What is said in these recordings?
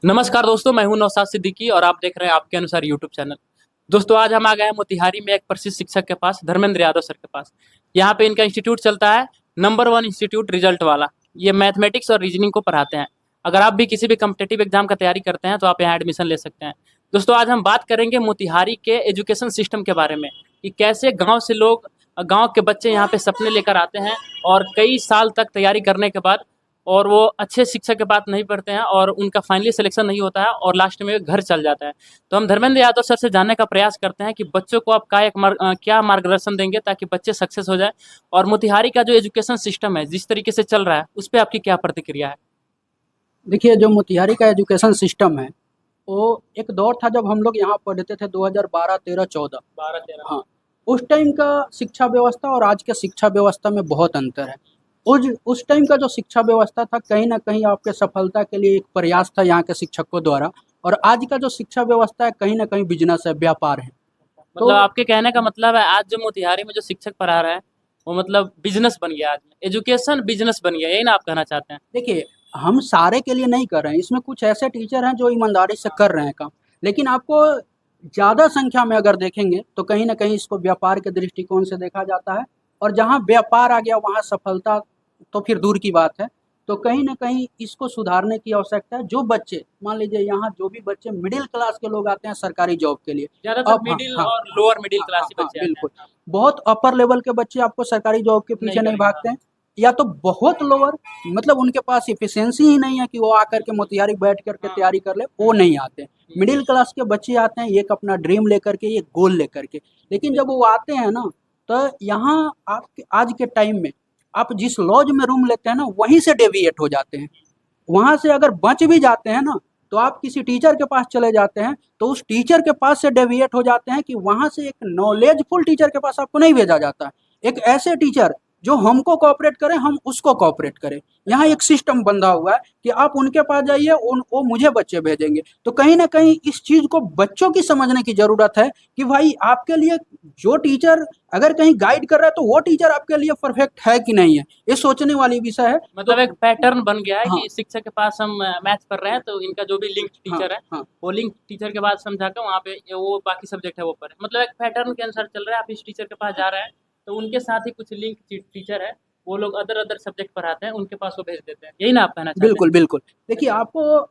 नमस्कार दोस्तों, मैं हूं नौशाद सिद्दीकी और आप देख रहे हैं आपके अनुसार यूट्यूब चैनल। दोस्तों, आज हम आ गए हैं मोतिहारी में एक प्रसिद्ध शिक्षक के पास, धर्मेंद्र यादव सर के पास। यहाँ पे इनका इंस्टीट्यूट चलता है, नंबर 1 इंस्टीट्यूट रिजल्ट वाला। ये मैथमेटिक्स और रीजनिंग को पढ़ाते हैं। अगर आप भी किसी भी कम्पिटेटिव एग्जाम का तैयारी करते हैं तो आप यहाँ एडमिशन ले सकते हैं। दोस्तों, आज हम बात करेंगे मोतिहारी के एजुकेशन सिस्टम के बारे में कि कैसे गाँव से लोग, गाँव के बच्चे यहाँ पे सपने लेकर आते हैं और कई साल तक तैयारी करने के बाद और वो अच्छे शिक्षक के पास नहीं पढ़ते हैं और उनका फाइनली सिलेक्शन नहीं होता है और लास्ट में घर चल जाता है। तो हम धर्मेंद्र यादव सर से जानने का प्रयास करते हैं कि बच्चों को आप क्या मार्गदर्शन देंगे ताकि बच्चे सक्सेस हो जाए, और मोतिहारी का जो एजुकेशन सिस्टम है जिस तरीके से चल रहा है उस पर आपकी क्या प्रतिक्रिया है। देखिए, जो मोतिहारी का एजुकेशन सिस्टम है, वो एक दौर था जब हम लोग यहाँ पढ़ते थे 2012, 13, 14। 12-13। हाँ, उस टाइम का शिक्षा व्यवस्था और आज के शिक्षा व्यवस्था में बहुत अंतर है। उस टाइम का जो शिक्षा व्यवस्था था, कहीं न कहीं आपके सफलता के लिए एक प्रयास था यहाँ के शिक्षकों द्वारा, और आज का जो शिक्षा व्यवस्था है, कहीं न कहीं बिज़नेस है, व्यापार है। मतलब आपके कहने का मतलब है आज जो मोतिहारी में जो शिक्षक पढ़ा रहे हैं वो मतलब बिजनेस बन गया, आज एजुकेशन बिजनेस बन गया, यही ना आप कहना चाहते हैं। देखिए, हम सारे के लिए नहीं कर रहे हैं, इसमें कुछ ऐसे टीचर हैं जो ईमानदारी से कर रहे हैं काम, लेकिन आपको ज़्यादा संख्या में अगर देखेंगे तो कहीं न कहीं इसको व्यापार के दृष्टिकोण से देखा जाता है, और जहाँ व्यापार आ गया वहाँ सफलता तो फिर दूर की बात है। तो कहीं न कहीं इसको सुधारने की आवश्यकता है। जो बच्चे, मान लीजिए यहाँ जो भी बच्चे मिडिल क्लास के लोग आते हैं सरकारी जॉब के लिए, ज्यादातर हाँ, मिडिल हाँ, और लोअर मिडिल हाँ, क्लास हाँ, ही हाँ, बच्चे आते बिल्कुल। हैं। बहुत अपर लेवल के बच्चे आपको सरकारी जॉब के पीछे नहीं भागते हैं, या तो बहुत लोअर, मतलब उनके पास एफिशिएंसी ही नहीं है कि वो आकर के मोतिहारी बैठ कर के तैयारी कर ले, वो नहीं आते हैं। मिडिल क्लास के बच्चे आते हैं एक अपना ड्रीम लेकर के, एक गोल लेकर के, लेकिन जब वो आते हैं ना, तो यहाँ आपके आज के टाइम में आप जिस लॉज में रूम लेते हैं ना, वहीं से डेविएट हो जाते हैं। वहाँ से अगर बच भी जाते हैं ना, तो आप किसी टीचर के पास चले जाते हैं, तो उस टीचर के पास से डेविएट हो जाते हैं कि वहाँ से एक नॉलेजफुल टीचर के पास आपको नहीं भेजा जाता है। एक ऐसे टीचर जो हमको कोऑपरेट करें, हम उसको कोऑपरेट करें। यहाँ एक सिस्टम बंधा हुआ है कि आप उनके पास जाइए, वो मुझे बच्चे भेजेंगे। तो कहीं न कहीं इस चीज़ को बच्चों की समझने की ज़रूरत है कि भाई आपके लिए जो टीचर अगर कहीं गाइड कर रहा है, तो वो टीचर आपके लिए परफेक्ट है कि नहीं है, ये सोचने वाली विषय है। मतलब एक पैटर्न बन गया है हाँ, कि शिक्षक के पास हम मैथ कर रहे हैं तो इनका जो भी लिंक हाँ, टीचर है हाँ। वो लिंक टीचर के बाद समझा कर वहाँ पे वो बाकी सब्जेक्ट है वो पढ़े। मतलब एक पैटर्न के अनुसार चल रहा है। आप इस टीचर के पास जा रहे हैं तो उनके साथ ही कुछ लिंक टीचर है, वो लोग अदर अदर सब्जेक्ट पढ़ाते हैं, उनके पास वो भेज देते हैं, यही ना आप कहना चाहते हैं। बिल्कुल, बिल्कुल। देखिए, आपको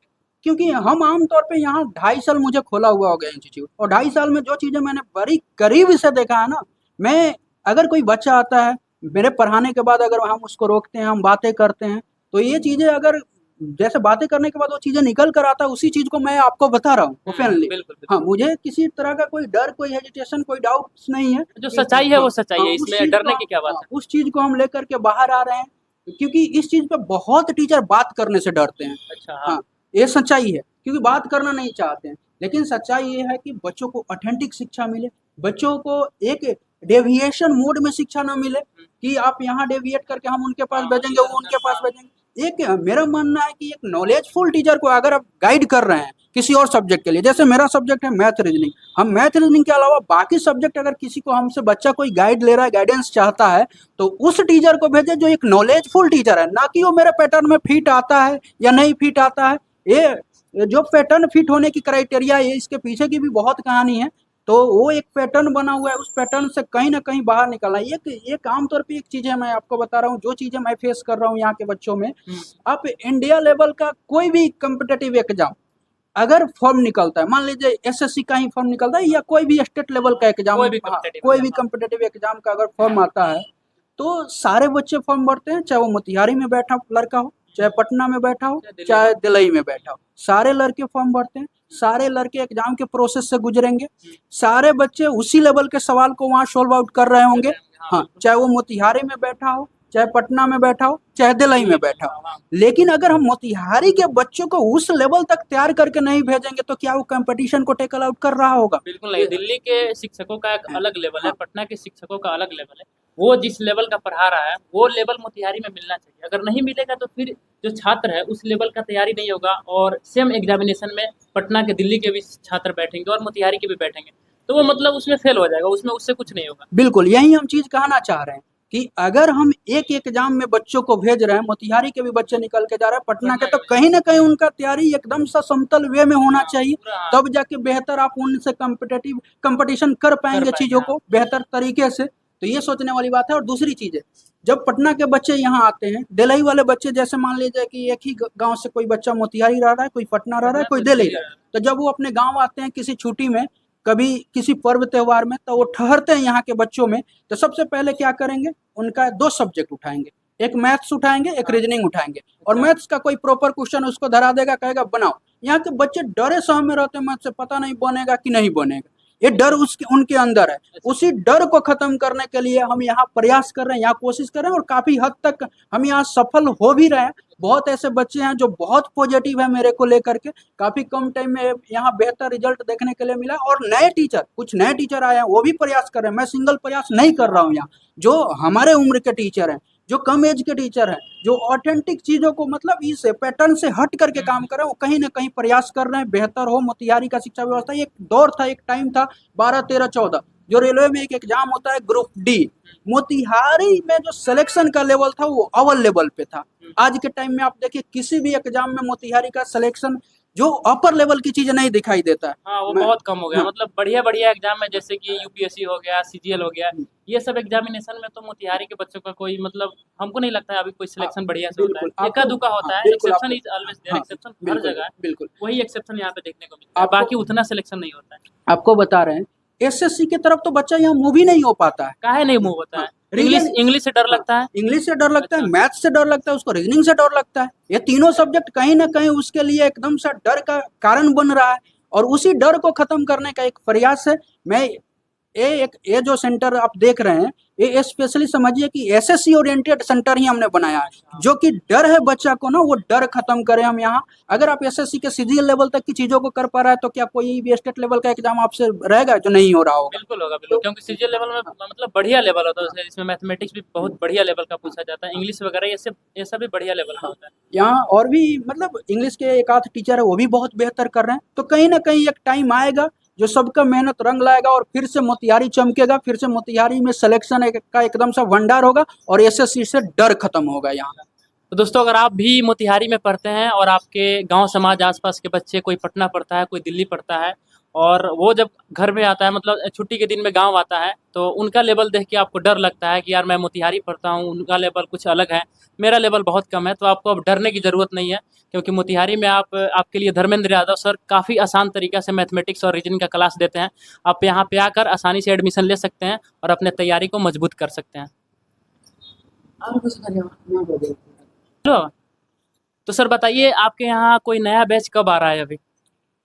क्योंकि हम आम तौर पे यहाँ 2.5 साल मुझे खोला हुआ हो गया इंस्टीट्यूट, और 2.5 साल में जो चीज़ें मैंने बड़ी करीब से देखा है ना, मैं अगर कोई बच्चा आता है, मेरे पढ़ाने के बाद अगर हम उसको रोकते हैं, हम बातें करते हैं, तो ये चीज़ें अगर जैसे बातें करने के बाद वो चीज़ें निकल कर आता है, उसी चीज़ को मैं आपको बता रहा हूँ ओपनली। बिल्कुल हाँ, बिल्कुल। मुझे किसी तरह का कोई डर, कोई हेजिटेशन, कोई डाउट्स नहीं है जो कि सच्चाई है हाँ, वो सच्चाई हाँ, है, उस इसमें चीज़ डरने को, की क्या बात हाँ, है। उस चीज़ को हम लेकर के बाहर आ रहे हैं, क्योंकि इस चीज़ पे बहुत टीचर बात करने से डरते हैं। अच्छा, हाँ। हाँ, ये सच्चाई है, क्योंकि बात करना नहीं चाहते हैं। लेकिन सच्चाई ये है कि बच्चों को ऑथेंटिक शिक्षा मिले, बच्चों को एक डेविएशन मोड में शिक्षा ना मिले कि आप यहाँ डेविएट करके हम उनके पास भेजेंगे, वो उनके पास भेजेंगे। एक मेरा मानना है कि एक नॉलेजफुल टीचर को अगर आप गाइड कर रहे हैं किसी और सब्जेक्ट के लिए, जैसे मेरा सब्जेक्ट है मैथ रीजनिंग, हम मैथ रीजनिंग के अलावा बाकी सब्जेक्ट अगर किसी को हमसे बच्चा कोई गाइड ले रहा है, गाइडेंस चाहता है, तो उस टीचर को भेजे जो एक नॉलेजफुल टीचर है, ना कि वो मेरे पैटर्न में फिट आता है या नहीं फिट आता है। ये जो पैटर्न फिट होने की क्राइटेरिया है, इसके पीछे की भी बहुत कहानी है। तो वो एक पैटर्न बना हुआ है, उस पैटर्न से कहीं न कहीं बाहर निकलना है। एक आम तौर पे एक चीज़ है, मैं आपको बता रहा हूँ, जो चीज़ें मैं फेस कर रहा हूँ यहाँ के बच्चों में। आप इंडिया लेवल का कोई भी कॉम्पिटिटिव एग्ज़ाम अगर फॉर्म निकलता है, मान लीजिए एसएससी का ही फॉर्म निकलता है, या कोई भी स्टेट लेवल का एग्ज़ाम, कोई भी हाँ, कॉम्पिटिटिव कोई भी एग्जाम। कॉम्पिटिटिव एग्ज़ाम का अगर फॉर्म आता है, तो सारे बच्चे फॉर्म भरते हैं, चाहे वो मोतिहारी में बैठा लड़का हो, चाहे पटना में बैठा हो, चाहे दिल्ली में बैठा हो, सारे लड़के फॉर्म भरते हैं, सारे लड़के एग्जाम के प्रोसेस से गुजरेंगे, सारे बच्चे उसी लेवल के सवाल को वहाँ सॉल्व आउट कर रहे होंगे। हाँ, चाहे वो मोतिहारी में बैठा हो, चाहे पटना में बैठा हो, चाहे दिल्ली में बैठा हो। लेकिन अगर हम मोतिहारी के बच्चों को उस लेवल तक तैयार करके नहीं भेजेंगे, तो क्या वो कंपटीशन को टेकल आउट कर रहा होगा? बिल्कुल नहीं, दिल्ली के शिक्षकों का एक अलग लेवल है, हाँ, पटना के शिक्षकों का अलग लेवल है। वो जिस लेवल का पढ़ा रहा है वो लेवल मोतिहारी में मिलना चाहिए। अगर नहीं मिलेगा तो फिर जो छात्र है उस लेवल का तैयारी नहीं होगा और सेम एग्जामिनेशन में पटना के, दिल्ली के भी छात्र बैठेंगे और मोतिहारी के भी बैठेंगे, तो वो मतलब उसमें फेल हो जाएगा, उसमें उससे कुछ नहीं होगा। बिल्कुल, यही हम चीज़ कहना चाह रहे हैं कि अगर हम एक एग्जाम में बच्चों को भेज रहे हैं, मोतिहारी के भी बच्चे निकल के जा रहे हैं पटना के, तो कहीं ना कहीं उनका तैयारी एकदम सा समतल वे में होना चाहिए, तब जाके बेहतर आप उनसे कंपटीशन कर पाएंगे चीजों को बेहतर तरीके से। तो ये सोचने वाली बात है। और दूसरी चीज है, जब पटना के बच्चे यहाँ आते हैं, दिल्ली वाले बच्चे, जैसे मान लीजिए कि एक ही गांव से कोई बच्चा मोतिहारी रह रहा है, कोई पटना रह रहा है, कोई दिल्ली रह रहा है, तो जब वो अपने गांव आते हैं किसी छुट्टी में, कभी किसी पर्व त्योहार में, तो वो ठहरते हैं यहाँ के बच्चों में, तो सबसे पहले क्या करेंगे, उनका 2 सब्जेक्ट उठाएंगे, एक मैथ्स उठाएंगे, एक रीजनिंग उठाएंगे, और मैथ्स का कोई प्रॉपर क्वेश्चन उसको धरा देगा, कहेगा बनाओ। यहाँ के बच्चे डरे सहमे रहते हैं मैथ्स से, पता नहीं बनेगा कि नहीं बनेगा, ये डर उसके उनके अंदर है। उसी डर को खत्म करने के लिए हम यहाँ प्रयास कर रहे हैं, यहाँ कोशिश कर रहे हैं, और काफी हद तक हम यहाँ सफल हो भी रहे हैं। बहुत ऐसे बच्चे हैं जो बहुत पॉजिटिव है मेरे को लेकर के, काफी कम टाइम में यहाँ बेहतर रिजल्ट देखने के लिए मिला। और नए टीचर, कुछ नए टीचर आए हैं, वो भी प्रयास कर रहे हैं। मैं सिंगल प्रयास नहीं कर रहा हूँ यहाँ, जो हमारे उम्र के टीचर हैं, जो कम एज के टीचर हैं, जो ऑथेंटिक चीजों को मतलब इस पैटर्न से हट करके काम कर रहे हैं, वो कहीं ना कहीं प्रयास कर रहे हैं बेहतर हो मोतिहारी का शिक्षा व्यवस्था। एक दौर था, एक टाइम था 12, 13, 14, जो रेलवे में एक एग्जाम होता है ग्रुप डी, मोतिहारी में जो सिलेक्शन का लेवल था वो अव्वल लेवल पे था। आज के टाइम में आप देखिए किसी भी एग्जाम में मोतिहारी का सिलेक्शन जो अपर लेवल की चीज नहीं दिखाई देता है। हाँ, वो बहुत कम हो गया। मतलब बढ़िया बढ़िया एग्जाम में, जैसे कि यूपीएससी हो गया, सीजीएल हो गया, ये सब एग्जामिनेशन में तो मोतिहारी के बच्चों का कोई मतलब हमको नहीं लगता है अभी कोई सिलेक्शन बढ़िया से होता है। एका दुका होता है, exception is always there, exception हर जगह है, बिल्कुल वही एक्सेप्शन यहाँ पे देखने को मिलता है, बाकी उतना सिलेक्शन नहीं होता है। आपको बता रहे हैं, एसएससी की तरफ तो बच्चा यहाँ मूव ही नहीं हो पाता है। काहे नहीं मूव होता है? इंग्लिश से डर लगता है, इंग्लिश से डर लगता है, मैथ्स से डर लगता है, उसको रीजनिंग से डर लगता है। ये तीनों सब्जेक्ट कहीं ना कहीं उसके लिए एकदम सा डर का कारण बन रहा है, और उसी डर को खत्म करने का एक प्रयास है। मैं ये जो सेंटर आप देख रहे हैं, ये स्पेशली समझिए कि एसएससी ओरिएंटेड सेंटर ही हमने बनाया है, जो कि डर है बच्चा को ना, वो डर खत्म करें हम यहाँ। अगर आप एसएससी के सीजीएल लेवल तक की चीजों को कर पा रहा है, तो क्या कोई भी स्टेट लेवल का एग्जाम आपसे रहेगा जो नहीं हो रहा होगा? बिल्कुल होगा, बिल्कुल, क्योंकि सीजीएल लेवल में मतलब बढ़िया लेवल होता है, इसमें मैथमेटिक्स भी बहुत बढ़िया लेवल का पूछा जाता है, इंग्लिश वगैरह ये सब भी बढ़िया लेवल का होता है। यहाँ और भी मतलब इंग्लिश के एक आध टीचर है, वो भी बहुत बेहतर कर रहे हैं। तो कहीं ना कहीं एक टाइम आएगा जो सबका मेहनत रंग लाएगा, और फिर से मोतिहारी चमकेगा, फिर से मोतिहारी में सिलेक्शन का एकदम सा भंडार होगा, और एसएससी से डर खत्म होगा यहाँ। तो दोस्तों, अगर आप भी मोतिहारी में पढ़ते हैं और आपके गांव समाज आसपास के बच्चे, कोई पटना पढ़ता है, कोई दिल्ली पढ़ता है, और वो जब घर में आता है, मतलब छुट्टी के दिन में गांव आता है, तो उनका लेवल देख के आपको डर लगता है कि यार मैं मोतिहारी पढ़ता हूँ, उनका लेवल कुछ अलग है, मेरा लेवल बहुत कम है, तो आपको अब डरने की ज़रूरत नहीं है, क्योंकि मोतिहारी में आपके लिए धर्मेंद्र यादव सर काफ़ी आसान तरीका से मैथमेटिक्स और रीजनिंग का क्लास देते हैं। आप यहाँ पे आकर आसानी से एडमिशन ले सकते हैं और अपने तैयारी को मजबूत कर सकते हैं। हेलो, तो सर बताइए, आपके यहाँ कोई नया बैच कब आ रहा है अभी?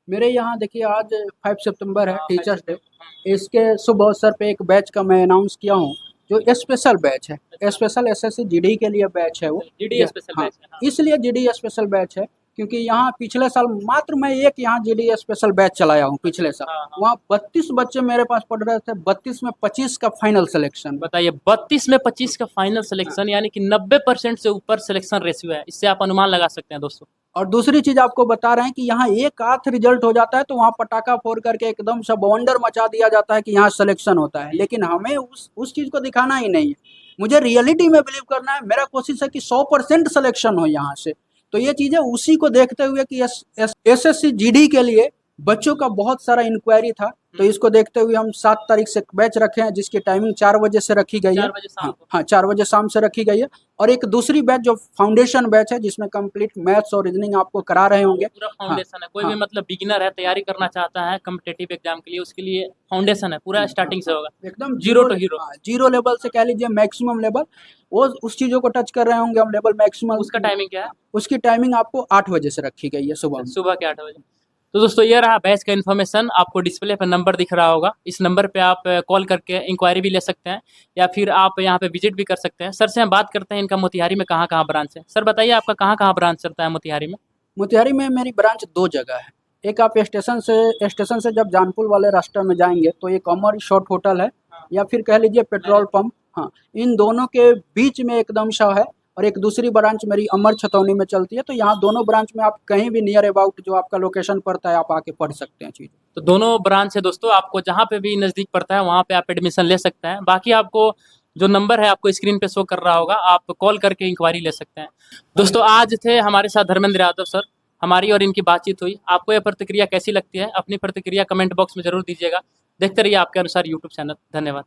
मेरे यहाँ देखिए आज 5 सितंबर है, टीचर्स डे। इसके शुभ अवसर पे एक बैच का मैं अनाउंस किया हूँ, जो स्पेशल बैच है, स्पेशल एसएससी जीडी के लिए बैच है वो। जीडी स्पेशल बैच है, हाँ। इसलिए जीडी स्पेशल बैच है क्योंकि यहाँ पिछले साल मात्र मैं एक यहाँ जीडी स्पेशल बैच चलाया हूँ पिछले साल। वहाँ 32 बच्चे मेरे पास पढ़ रहे थे, 32 में 25 का फाइनल सिलेक्शन। बताइए, 32 में 25 का फाइनल सिलेक्शन, यानी कि 90% से ऊपर सिलेक्शन रेशियो है। इससे आप अनुमान लगा सकते हैं दोस्तों। और दूसरी चीज आपको बता रहे हैं कि यहाँ एक आध रिजल्ट हो जाता है तो वहाँ पटाखा फोड़ करके एकदम से बवंडर मचा दिया जाता है कि यहाँ सिलेक्शन होता है, लेकिन हमें उस चीज को दिखाना ही नहीं है। मुझे रियलिटी में बिलीव करना है। मेरा कोशिश है कि 100% सिलेक्शन हो यहाँ से। तो ये चीजें उसी को देखते हुए कि एसएससी जीडी के लिए बच्चों का बहुत सारा इंक्वायरी था, तो इसको देखते हुए हम 7 तारीख से बैच रखे हैं, जिसकी टाइमिंग 4 बजे से रखी गई है। 4 बजे शाम को। हाँ, 4 बजे शाम से रखी गई है। और एक दूसरी बैच जो फाउंडेशन बैच है, जिसमें कंप्लीट मैथ्स और रीजनिंग आपको करा रहे होंगे। पूरा फाउंडेशन है। कोई भी मतलब बिगिनर है, तैयारी करना चाहता है कॉम्पिटिटिव एग्जाम के लिए, उसके लिए फाउंडेशन है, पूरा स्टार्टिंग से होगा, एकदम zero to hero. Zero level से कह लीजिए मैक्सिमम लेवल, वो उस चीजों को टच कर रहे होंगे हम, लेवल मैक्सिमम। उसका टाइमिंग क्या है? उसकी टाइमिंग आपको 8 बजे से रखी गई है, सुबह के 8 बजे। तो दोस्तों, ये रहा बैच का इन्फॉर्मेशन। आपको डिस्प्ले पर नंबर दिख रहा होगा, इस नंबर पे आप कॉल करके इंक्वायरी भी ले सकते हैं, या फिर आप यहाँ पे विजिट भी कर सकते हैं। सर से हम बात करते हैं इनका मोतिहारी में कहाँ कहाँ ब्रांच है। सर बताइए, आपका कहाँ कहाँ ब्रांच चलता है मोतिहारी में? मोतिहारी में मेरी ब्रांच 2 जगह है। एक आप स्टेशन से जब जानपुर वाले रास्ते में जाएंगे तो एक अमर शॉर्ट होटल है, या फिर कह लीजिए पेट्रोल पंप। हाँ, इन दोनों के बीच में एकदम सा है। और एक दूसरी ब्रांच मेरी अमर छतौनी में चलती है। तो यहाँ दोनों ब्रांच में आप कहीं भी नियर अबाउट जो आपका लोकेशन पड़ता है, आप आके पढ़ सकते हैं चीज़। तो दोनों ब्रांच है दोस्तों, आपको जहाँ पे भी नज़दीक पड़ता है वहाँ पे आप एडमिशन ले सकते हैं। बाकी आपको जो नंबर है आपको स्क्रीन पे शो कर रहा होगा, आप कॉल करके इंक्वायरी ले सकते हैं। दोस्तों आज थे हमारे साथ धर्मेंद्र यादव सर, हमारी और इनकी बातचीत हुई। आपको यह प्रतिक्रिया कैसी लगती है? अपनी प्रतिक्रिया कमेंट बॉक्स में जरूर दीजिएगा। देखते रहिए आपके अनुसार यूट्यूब चैनल। धन्यवाद।